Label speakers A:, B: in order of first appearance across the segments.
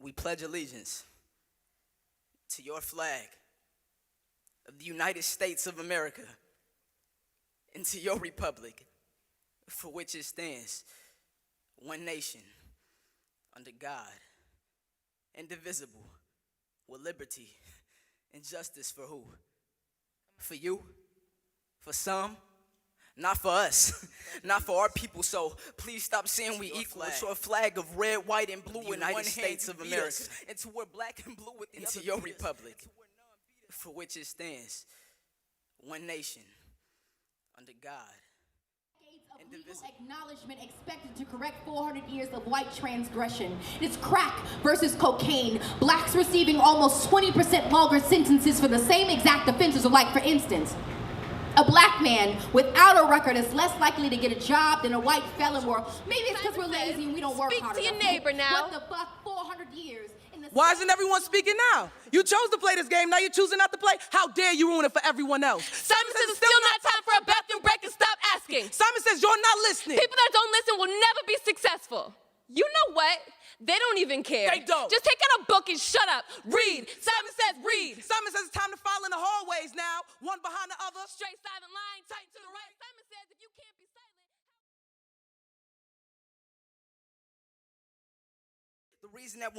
A: We pledge allegiance to your flag of the United States of America and to your republic for which it stands, one nation, under God, indivisible, with liberty and justice for who? For you? For some? Not for us, not for our people, so please stop saying we equal. It's your flag of red, white, and blue in the United States of America. And to wear black and blue with the other. And to your republic, for which it stands, one nation, under God.
B: Legal acknowledgement expected to correct 400 years of white transgression. It's crack versus cocaine. Blacks receiving almost 20% longer sentences for the same exact offenses. Like, for instance, a black man without a record is less likely to get a job than a white felon. Or maybe it's because we're lazy and we don't work hard enough.
C: Speak to your neighbor now.
B: What the fuck, 400 years?
D: Why isn't everyone speaking now? You chose to play this game, now you're choosing not to play? How dare you ruin it for everyone else?
C: Simon says it's still not time for a bathroom break, and stop asking.
D: Simon says you're not listening.
C: People that don't listen will never be successful. You know what? They don't even care.
D: They don't.
C: Just take out a book and shut up. Read. Simon says read.
D: Simon says it's time to file in the hallways now, one behind the other.
C: Straight silent line, tight to the right. Simon says if you can't be silent.
A: The reason that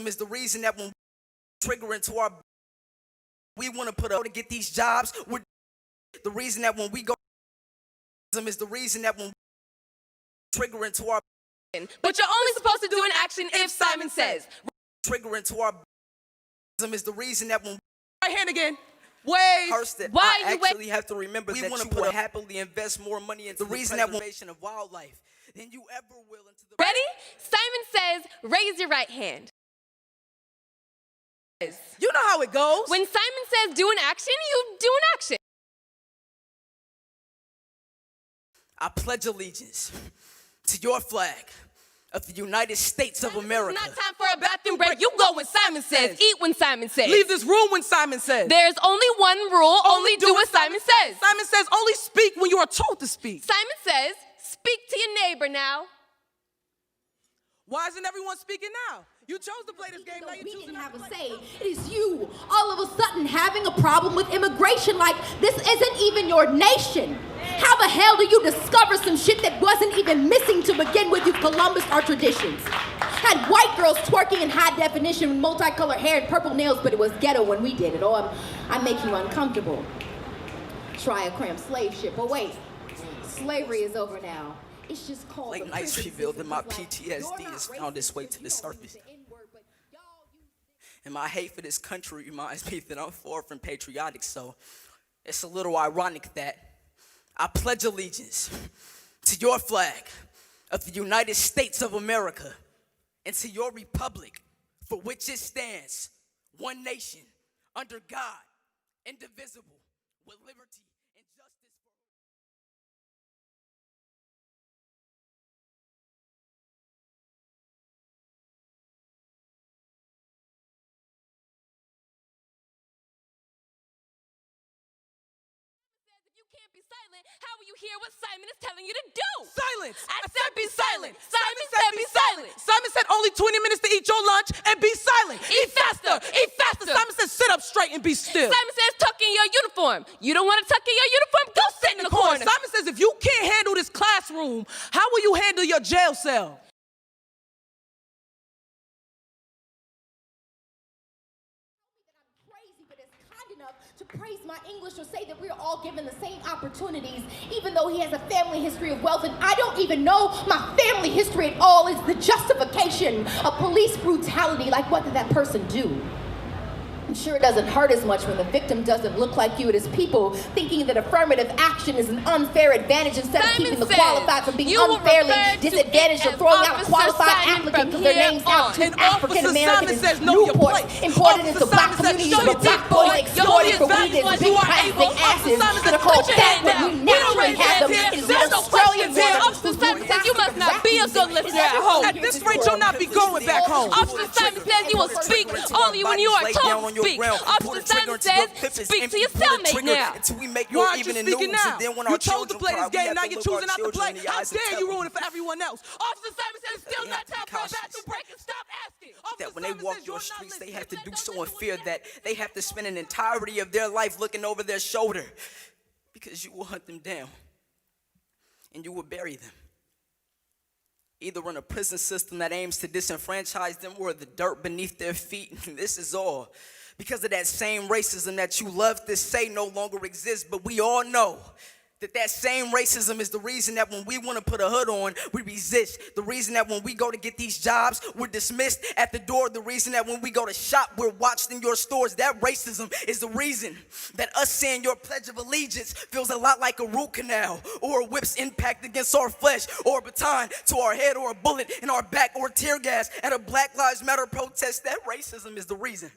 A: is the reason that when trigger into our, we want to put up to get these jobs. The reason that when we go is the reason that when trigger into our,
C: but you're only supposed to do an action if Simon says.
A: Trigger into our is the reason that when
D: right hand again. Wait.
C: Why
A: I actually have to remember that you would happily invest more money into the reason preservation of wildlife than you ever will into the.
C: Ready? Simon says, raise your right hand.
D: You know how it goes.
C: When Simon says do an action, you do an action.
A: I pledge allegiance to your flag of the United States of America.
C: It's not time for a bathroom break. You go when Simon says. Eat when Simon says.
D: Leave this room when Simon says.
C: There's only one rule. Only do what Simon says.
D: Simon says only speak when you are told to speak.
C: Simon says speak to your neighbor now.
D: Why isn't everyone speaking now? You chose to play this game, now you're choosing
B: not to play. It is you, all of a sudden, having a problem with immigration like this isn't even your nation. How the hell do you discover some shit that wasn't even missing to begin with? You Columbus our traditions. Had white girls twerking in high definition, multicolored hair and purple nails, but it was ghetto when we did it. Oh, I'm making you uncomfortable. Try a cramped slave ship. But wait, slavery is over now. It's just called
A: late nights revealed that my PTSD has found its way to the surface. And my hate for this country reminds me that I'm far from patriotic, so it's a little ironic that I pledge allegiance to your flag of the United States of America and to your republic for which it stands, one nation, under God, indivisible, with liberty.
C: Can't be silent. How will you hear what Simon is telling you to do?
D: Silence!
C: I said be silent. Simon said be silent.
D: Simon said only 20 minutes to eat your lunch and be silent.
C: Eat faster. Eat faster.
D: Simon said sit up straight and be still.
C: Simon says tuck in your uniform. You don't want to tuck in your uniform? Go sit in the corner.
D: Simon says if you can't handle this classroom, how will you handle your jail cell?
B: To praise my English or say that we're all given the same opportunities, even though he has a family history of wealth, and I don't even know my family history at all, is the justification of police brutality. Like, what did that person do? I'm sure it doesn't hurt as much when the victim doesn't look like you. It is people thinking that affirmative action is an unfair advantage instead of keeping the qualified from being unfairly disadvantaged or throwing out a qualified applicant because their name's out to African American and Newport imported into black communities where black boys exploited for weed and big plastic asses that are called fat when we naturally have them. It is an Australian woman who's
C: you must not be a good listener at home. home.
D: At this rate, you'll not be going back home.
C: Officer Simon says you will speak only when you are told to speak. Officer Simon says speak to your cellmate now.
D: Why aren't you speaking now? You chose to play this game, now you're choosing not to play. How dare you ruin it for everyone else? Officer Simon says it's still not time for a bathroom break, and stop asking.
A: That when they walk your streets, they have to do so in fear that they have to spend an entirety of their life looking over their shoulder, because you will hunt them down and you will bury them, either in a prison system that aims to disenfranchise them or the dirt beneath their feet. And this is all because of that same racism that you love to say no longer exists. But we all know that same racism is the reason that when we want to put a hood on, we resist. The reason that when we go to get these jobs, we're dismissed at the door. The reason that when we go to shop, we're watched in your stores. That racism is the reason that us saying your Pledge of Allegiance feels a lot like a root canal, or a whip's impact against our flesh, or a baton to our head, or a bullet in our back, or tear gas at a Black Lives Matter protest. That racism is the reason